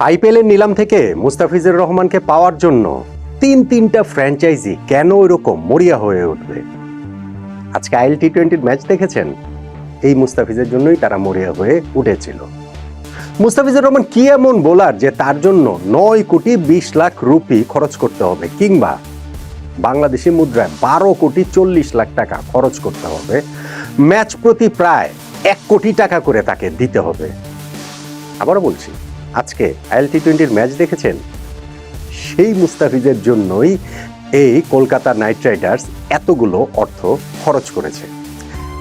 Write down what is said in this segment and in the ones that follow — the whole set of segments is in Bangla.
আইপিএলের নিলাম থেকে মুস্তাফিজুর রহমানকে পাওয়ার জন্য তিনটা ফ্র্যাঞ্চাইজি কেন এরকম মরিয়া হয়ে উঠবে? আজকে আইএল টি-20 ম্যাচ দেখেছেন? এই মুস্তাফিজের জন্যই তারা মরিয়া হয়ে উঠেছিল। মুস্তাফিজুর রহমান কি এমন বোলার যে তার জন্য 9,20,00,000 রুপি খরচ করতে হবে, কিংবা বাংলাদেশি মুদ্রায় 12,40,00,000 টাকা খরচ করতে হবে, ম্যাচ প্রতি প্রায় 1 কোটি টাকা করে তাকে দিতে হবে? আবারও বলছি, আজকে আইএল টি-20 ম্যাচ দেখেছেন? সেই মুস্তাফিজের জন্যই এই কলকাতা নাইট রাইডার্স এতগুলো অর্থ খরচ করেছে।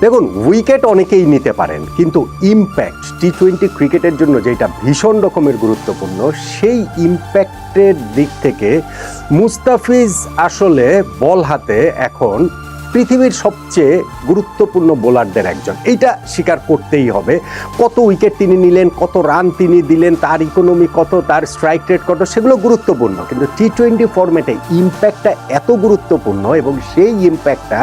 দেখুন, উইকেট অনেকেই নিতে পারেন, কিন্তু ইম্প্যাক্ট টি-20 ক্রিকেটের জন্য যেটা ভীষণ রকমের গুরুত্বপূর্ণ, সেই ইম্প্যাক্টের দিক থেকে মুস্তাফিজ আসলে বল হাতে এখন পৃথিবীর সবচেয়ে গুরুত্বপূর্ণ বোলারদের একজন, এইটা স্বীকার করতেই হবে। কত উইকেট তিনি নিলেন, কত রান তিনি দিলেন, তার ইকোনমি কত, তার স্ট্রাইক রেট কত, সেগুলো গুরুত্বপূর্ণ, কিন্তু টি-20 ফরম্যাটে ইম্প্যাক্টটা এত গুরুত্বপূর্ণ, এবং সেই ইম্প্যাক্টটা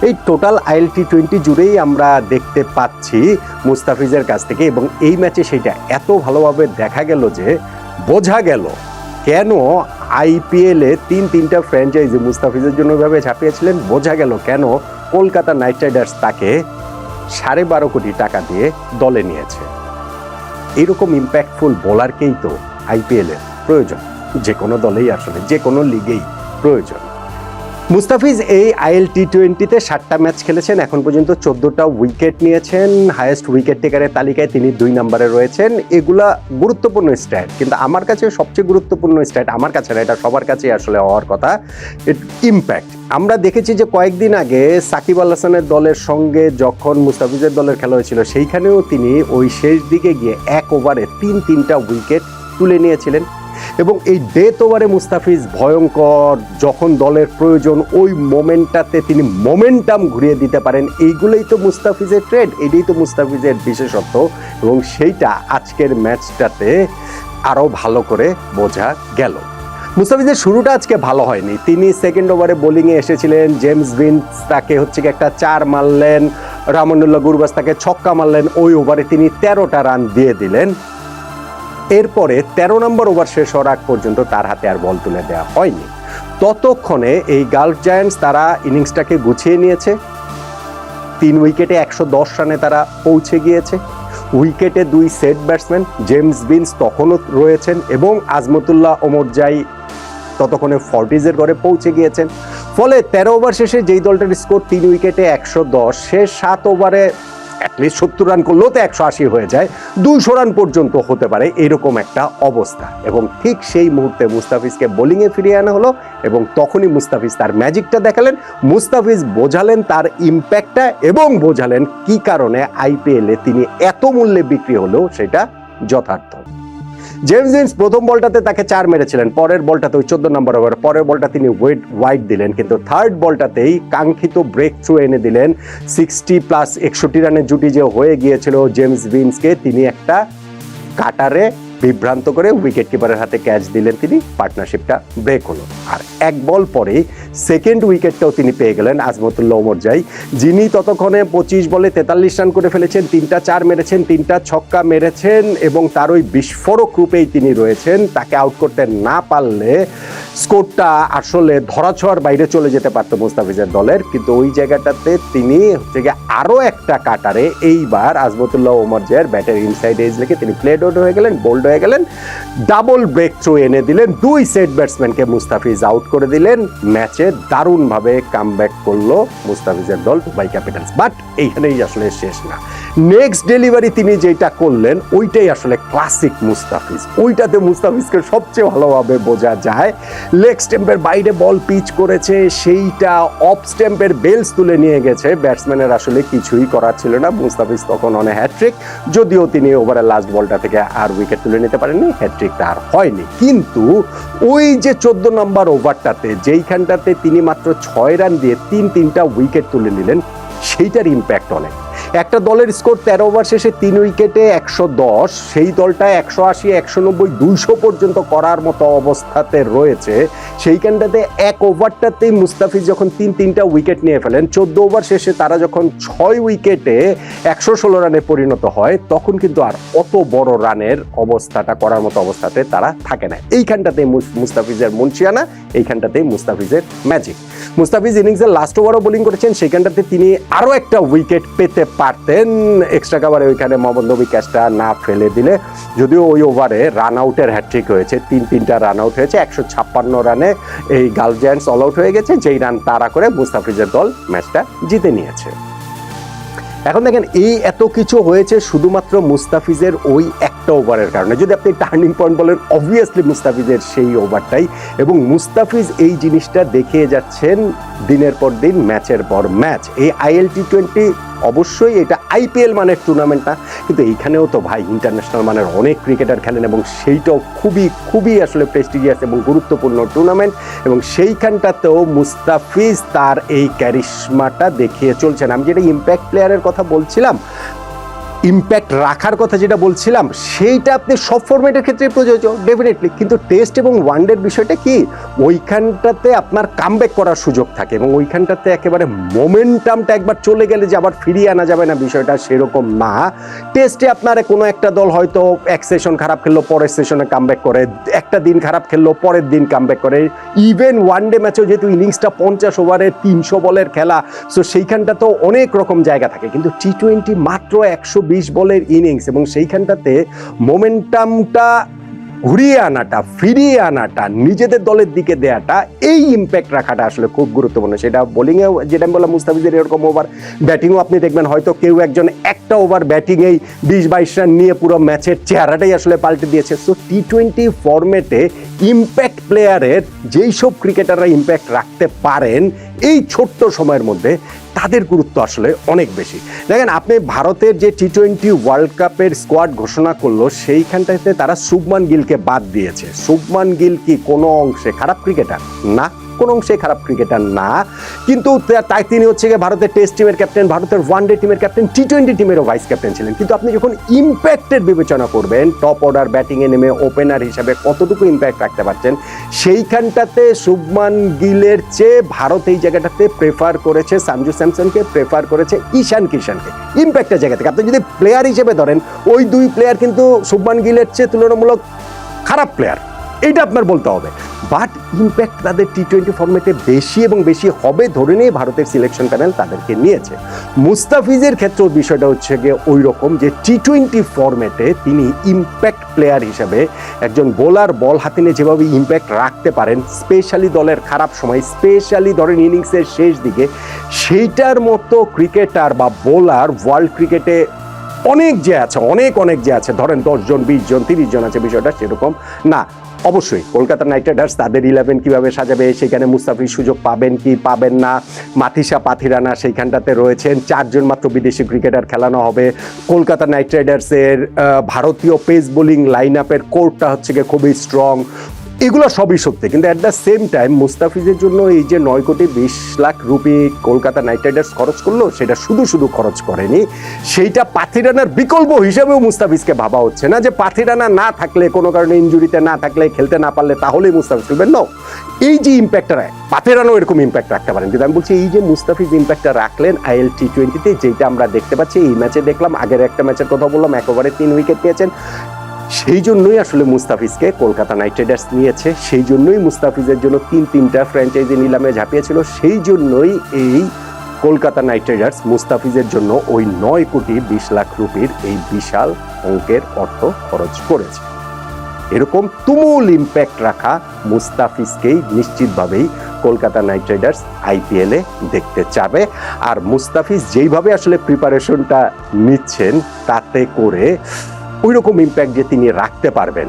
এই টোটাল আইএল টি-20 জুড়েই আমরা দেখতে পাচ্ছি মুস্তাফিজের কাছ থেকে। এবং এই ম্যাচে সেটা এত ভালোভাবে দেখা গেল যে বোঝা গেল কেন আইপিএলে তিনটা ফ্র্যাঞ্চাইজি মুস্তাফিজের জন্য ভাবে ঝাঁপিয়েছিলেন। বোঝা গেল কেন কলকাতা নাইট রাইডার্স তাকে 12.5 কোটি টাকা দিয়ে দলে নিয়েছে। এরকম ইম্প্যাক্টফুল বোলারকেই তো আইপিএলের প্রয়োজন, যে কোনো দলেই আসলে, যে কোনো লিগেই প্রয়োজন। মুস্তাফিজ এই আইএল টি-20তে 7টা ম্যাচ খেলেছেন, এখন পর্যন্ত 14টা উইকেট নিয়েছেন। হাইয়েস্ট উইকেট টেকারের তালিকায় তিনি 2 নম্বরে রয়েছেন। এগুলা গুরুত্বপূর্ণ স্ট্যাট, কিন্তু আমার কাছে সবচেয়ে গুরুত্বপূর্ণ স্ট্যাট, আমার কাছে না, এটা সবার কাছেই আসলে হওয়ার কথা, ইম্প্যাক্ট। আমরা দেখেছি যে কয়েকদিন আগে সাকিব আল হাসানের দলের সঙ্গে যখন মুস্তাফিজের দলের খেলা হয়েছিল, সেইখানেও তিনি ওই শেষ দিকে গিয়ে 1 ওভারে 3টা উইকেট তুলে নিয়েছিলেন। এবং এই ডেথ ওভারে মুস্তাফিজ ভয়ঙ্কর, যখন দলের প্রয়োজন ওই মোমেন্টটাতে তিনি মোমেন্টাম ঘুরিয়ে দিতে পারেন। এইগুলোই তো মুস্তাফিজের ট্রেড, এটাই তো মুস্তাফিজের বিশেষত্ব, এবং সেইটা আজকের ম্যাচটাতে আরও ভালো করে বোঝা গেল। মুস্তাফিজের শুরুটা আজকে ভালো হয়নি। তিনি সেকেন্ড ওভারে বোলিংয়ে এসেছিলেন, জেমস ভিন্স তাকে একটা 4 মারলেন, রামানুল্লাহ গুরবাজ তাকে ছক্কা মারলেন, ওই ওভারে তিনি 13টা রান দিয়ে দিলেন। এরপরে 13 নম্বর ওভার শেষ হওয়ার আগ পর্যন্ত তার হাতে আর বল তুলে দেওয়া হয়নি। ততক্ষণে এই গালফ জায়ান্টস তারা ইনিংসটাকে গুছিয়ে নিয়েছে। 3 উইকেটে 110 রানে তারা পৌঁছে গিয়েছে। উইকেটে 2 সেট ব্যাটসম্যান, জেমস ভিন্স তখনও রয়েছেন, এবং আজমতুল্লাহ ওমরজাই ততক্ষণে 40s-এর ঘরে পৌঁছে গিয়েছেন। ফলে 13 ওভার শেষে যেই দলটার স্কোর 3 উইকেটে 110, শেষ 7 ওভারে অ্যাটলিস্ট 70 রান করলেও তো 180 হয়ে যায়, 200 রান পর্যন্ত হতে পারে, এরকম একটা অবস্থা। এবং ঠিক সেই মুহূর্তে মুস্তাফিজকে বোলিংয়ে ফিরিয়ে আনা হলো, এবং তখনই মুস্তাফিজ তার ম্যাজিকটা দেখালেন। মুস্তাফিজ বোঝালেন তার ইম্প্যাক্টটা, এবং বোঝালেন কি কারণে আইপিএলে তিনি এত মূল্যে বিক্রি হলেও সেটা যথার্থ। জেমস ভিন্স প্রথম বলটাতে তাকে 4 মেরেছিলেন, পরের বলটাতে ওই 14 নম্বর ওভার, পরের বলটা তিনি ওয়াইড দিলেন, কিন্তু থার্ড বলটাতেই কাঙ্ক্ষিত ব্রেক থ্রু এনে দিলেন। 60+ 61 রানের জুটি যে হয়ে গিয়েছিল জেমস ভিন্সকে, তিনি একটা কাটারে বিভ্রান্ত করে উইকেট কিপারের হাতে ক্যাচ দিলেন, তিনি পার্টনারশিপটা ব্রেক হলো। আর 1 বল পরেই সেকেন্ড উইকেটটাও তিনি পেয়ে গেলেন আজমতুল্লাহ ওমরজাই, যিনি ততক্ষণে 25 বলে 43 রান করে ফেলেছেন, 3টা 4 মেরেছেন, 3টা ছক্কা মেরেছেন, এবং তার ওই বিস্ফোরক রূপেই তিনি রয়েছেন। তাকে আউট করতে না পারলে স্কোরটা আসলে ধরাছোঁয়ার বাইরে চলে যেতে পারতো মুস্তাফিজের দলের, কিন্তু ওই জায়গাটাতে তিনি আরও একটা কাটারে এইবার আজমতুল্লাহ ওমরজাইয়ের ব্যাটের ইনসাইড এজ লেগে তিনি প্লেড আউট হয়ে গেলেন, বোল্ড হয়ে গেলেন, ডাবল ব্রেক থ্রু এনে দিলেন, 2 সেট ব্যাটসম্যানকে মুস্তাফিজ আউট করে দিলেন। ম্যাচে দারুণভাবে কামব্যাক করলো মুস্তাফিজের দল দুবাই ক্যাপিটালস। বাট এইখানেই আসলে শেষ না, নেক্সট ডেলিভারি তিনি যেটা করলেন ওইটাই আসলে ক্লাসিক মুস্তাফিজ। ওইটাতে মুস্তাফিজকে সবচেয়ে ভালোভাবে বোঝা যায়। লেগ স্ট্যাম্পের বাইরে বল পিচ করেছে, সেইটা অফ স্ট্যাম্পের বেলস তুলে নিয়ে গেছে, ব্যাটসম্যানের আসলে কিছুই করার ছিল না। মুস্তাফিজ তখন অনে হ্যাট্রিক, যদিও তিনি ওভারের লাস্ট বলটা থেকে আর উইকেট তুলে নিতে পারেননি, হ্যাট্রিকটা আর হয়নি। কিন্তু ওই যে 14 নম্বর ওভারটাতে যেইখানটাতে তিনি মাত্র 6 রান দিয়ে 3টা উইকেট তুলে নিলেন, সেইটার ইম্প্যাক্ট অনেক। একটা দলের স্কোর 13 ওভার শেষে 3 উইকেটে 110, সেই দলটা 180, 190, 200 পর্যন্ত করার মতো অবস্থাতে রয়েছে। সেইখানটাতে এক ওভারটাতেই মুস্তাফিজ যখন তিনটা উইকেট নিয়ে ফেলেন, 14 ওভার শেষে তারা যখন 6 উইকেটে 116 রানে পরিণত হয়, তখন কিন্তু আর অত বড় রানের অবস্থাটা করার মতো অবস্থাতে তারা থাকে না। এইখানটাতে মুস্তাফিজের মুন্সিয়ানা, এইখানটাতেই মুস্তাফিজের ম্যাজিক। মুস্তাফিজ ইনিংসের লাস্ট ওভারও বোলিং করেছেন, সেখানটাতে তিনি আরও একটা উইকেট পেতে পারতেন এক্সট্রা কাভারে, ওইখানে মোহাম্মদ নবী ক্যাচটা না ফেলে দিলে। যদিও ওই ওভারে রান আউটের হ্যাট্রিক হয়েছে, তিনটা রান আউট হয়েছে, 156 রানে এই গালফ জায়ান্টস অল আউট হয়ে গেছে, যেই রান তাড়া করে মুস্তাফিজের দল ম্যাচটা জিতে নিয়েছে। এখন দেখেন, এই এত কিছু হয়েছে শুধুমাত্র মুস্তাফিজের ওই একটা ওভারের কারণে। যদি আপনি টার্নিং পয়েন্ট বলেন, অবভিয়াসলি মুস্তাফিজের সেই ওভারটাই, এবং মুস্তাফিজ এই জিনিসটা দেখিয়ে যাচ্ছেন দিনের পর দিন, ম্যাচের পর ম্যাচ। এই IL T20 অবশ্যই এটা IPL মানের টুর্নামেন্ট না, কিন্তু এইখানেও তো ভাই ইন্টারন্যাশনাল মানের অনেক ক্রিকেটার খেলেন, এবং সেইটাও খুবই আসলে প্রেস্টিজিয়াস এবং গুরুত্বপূর্ণ টুর্নামেন্ট, এবং সেইখানটাতেও মুস্তাফিজ তার এই ক্যারিশমাটা দেখিয়ে চলছেন। আমি যেটা ইম্প্যাক্ট প্লেয়ারের কথা বলছিলাম, ইম্প্যাক্ট রাখার কথা যেটা বলছিলাম, সেইটা আপনি সব ফরম্যাটের ক্ষেত্রে প্রযোজ্য ডেফিনেটলি, কিন্তু টেস্ট এবং ওয়ানডের বিষয়টা কি, ওইখানটাতে আপনার কামব্যাক করার সুযোগ থাকে, এবং ওইখানটাতে একেবারে মোমেন্টামটা একবার চলে গেলে যে আবার ফিরিয়ে আনা যাবে না, বিষয়টা সেরকম না। টেস্টে আপনার কোনো একটা দল হয়তো এক সেশন খারাপ খেললো, পরের সেশনে কামব্যাক করে, একটা দিন খারাপ খেললো, পরের দিন কামব্যাক করে। ইভেন ওয়ানডে ম্যাচেও যেহেতু ইনিংসটা 50 ওভারের 300 বলের খেলা, সো সেইখানটাতেও অনেক রকম জায়গা থাকে, কিন্তু T20 মাত্র 120 বলের ইনিংস, এবং সেইখানটাতে মোমেন্টামটা ঘুরিয়ে আনাটা, ফিরিয়ে আনাটা, নিজেদের দলের দিকে দেয়াটা, এই ইম্প্যাক্ট রাখাটা আসলে খুব গুরুত্বপূর্ণ। সেটা বোলিংয়েও, যেটা আমি বললাম মুস্তাফিজের এরকম ওভার, ব্যাটিংও আপনি দেখবেন হয়তো কেউ একজন একটা ওভার ব্যাটিংয়েই 20-22 রান নিয়ে পুরো ম্যাচের চেহারাটাই আসলে পাল্টে দিয়েছে। সো T20 ফরম্যাটে ইম্প্যাক্ট প্লেয়ারের, যেই সব ক্রিকেটাররা ইম্প্যাক্ট রাখতে পারেন এই ছোট্ট সময়ের মধ্যে, তাদের গুরুত্ব আসলে অনেক বেশি। দেখেন, আপনি ভারতের যে T20 ওয়ার্ল্ড কাপের স্কোয়াড ঘোষণা করলো, সেইখানটাতে তারা শুভমান গিলকে বাদ দিয়েছে। শুভমান গিল কি কোনো অংশে খারাপ ক্রিকেটার? না, কোনো অংশে খারাপ ক্রিকেটার না, কিন্তু তাই তিনি হচ্ছে গিয়ে ভারতের টেস্ট টিমের ক্যাপ্টেন, ভারতের ওয়ানডে টিমের ক্যাপ্টেন, T20 টিমেরও ভাইস ক্যাপ্টেন ছিলেন। কিন্তু আপনি যখন ইম্প্যাক্টের বিবেচনা করবেন, টপ অর্ডার ব্যাটিংয়ে নেমে ওপেনার হিসাবে কতটুকু ইম্প্যাক্ট রাখতে পারছেন, সেইখানটাতে শুভমান গিলের চেয়ে ভারত এই জায়গাটাতে প্রেফার করেছে সঞ্জু স্যামসনকে, প্রেফার করেছে ঈশান কিষানকে ইম্প্যাক্টের জায়গা থেকে। আপনি যদি প্লেয়ার হিসেবে ধরেন, ওই দুই প্লেয়ার কিন্তু শুভমান গিলের চেয়ে তুলনামূলক খারাপ প্লেয়ার, এইটা আপনার বলতে হবে। বাট ইম্প্যাক্ট তাদের T20 ফরম্যাটে বেশি এবং বেশি হবে ধরে নিয়ে ভারতের সিলেকশন প্যানেল তাদেরকে নিয়েছে। মুস্তাফিজের ক্ষেত্রে বিষয়টা হচ্ছে গিয়ে ওই রকম যে T20 ফরম্যাটে তিনি ইম্প্যাক্ট প্লেয়ার হিসেবে একজন বোলার বল হাতে নিয়ে যেভাবে ইম্প্যাক্ট রাখতে পারেন, স্পেশালি দলের খারাপ সময়, স্পেশালি ধরেন ইনিংসের শেষ দিকে, সেইটার মতো ক্রিকেটার বা বোলার ওয়ার্ল্ড ক্রিকেটে অনেক যে আছে, অনেক যে আছে, ধরেন 10 জন 20 জন 30 জন আছে, বিষয়টা সেরকম না। অবশ্যই কলকাতা নাইট রাইডার্স তাদের 11 কিভাবে সাজাবে, সেখানে মুস্তাফিজ সুযোগ পাবেন কি পাবেন না, মাথিসা পাথিরানা সেইখানটাতে রয়েছেন, 4 জন মাত্র বিদেশি ক্রিকেটার খেলানো হবে। কলকাতা নাইট রাইডার্সের ভারতীয় পেস বোলিং লাইন আপের কোরটা হচ্ছে গিয়ে খুবই স্ট্রং, এগুলো সবই সত্যি। কিন্তু অ্যাট দ্য সেম টাইম মুস্তাফিজের জন্য এই যে 9,20,00,000 রুপি কলকাতা নাইট রাইডার্স খরচ করলো, সেটা শুধু খরচ করেনি, সেইটা পাথিরানার বিকল্প হিসেবেও মুস্তাফিজকে ভাবা হচ্ছে না, যে পাথিরানা না থাকলে, কোনো কারণে ইনজুরিতে না থাকলে, খেলতে না পারলে তাহলেই মুস্তাফিজ খেলবেন। না, এই যে ইম্প্যাক্টটা পাথিরানাও এরকম ইম্প্যাক্ট রাখতে পারেন। কিন্তু আমি বলছি এই যে মুস্তাফিজ ইম্প্যাক্টটা রাখলেন IL T20-তে, যেটা আমরা দেখতে পাচ্ছি এই ম্যাচে দেখলাম, আগের একটা ম্যাচের কথা বললাম, 1 ওভারে 3 উইকেট পেয়েছেন, সেই জন্যই আসলে মুস্তাফিজকে কলকাতা নাইট রাইডার্স নিয়েছে, সেই জন্যই মুস্তাফিজের জন্য 3টা ফ্র্যাঞ্চাইজি নিলামে ঝাঁপিয়েছিল, সেই জন্যই এই কলকাতা নাইট রাইডার্স মুস্তাফিজের জন্য ওই 9,20,00,000 রুপির এই বিশাল অঙ্কের অর্থ খরচ করেছে। এরকম তুমুল ইম্প্যাক্ট রাখা মুস্তাফিজকেই নিশ্চিতভাবেই কলকাতা নাইট রাইডার্স IPL-এ দেখতে চাবে। আর মুস্তাফিজ যেইভাবে আসলে প্রিপারেশনটা নিচ্ছেন, তাতে করে ওই রকম ইম্প্যাক্ট যে তিনি রাখতে পারবেন,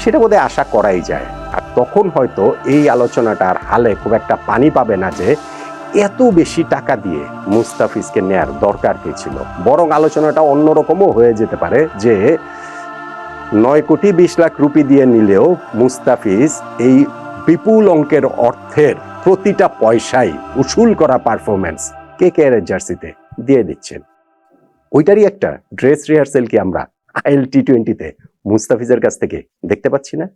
সেটা বোধহয় আশা করাই যায়। আর তখন হয়তো এই আলোচনাটার হালে খুব একটা পানি পাবে না যে এত বেশি টাকা দিয়ে মুস্তাফিজকে নেয়ার দরকার কি ছিল। বরং আলোচনাটা অন্যরকমও হয়ে যেতে পারে যে 9,20,00,000 রুপি দিয়ে নিলেও মুস্তাফিজ এই বিপুল অঙ্কের অর্থের প্রতিটা পয়সাই উসুল করা পারফরমেন্স KKR-এর জার্সিতে দিয়ে দিচ্ছেন। ওইটারই একটা ড্রেস রিহার্সেল কি আমরা IL T20-তে মুস্তাফিজের কাছ থেকে দেখতে পাচ্ছি না?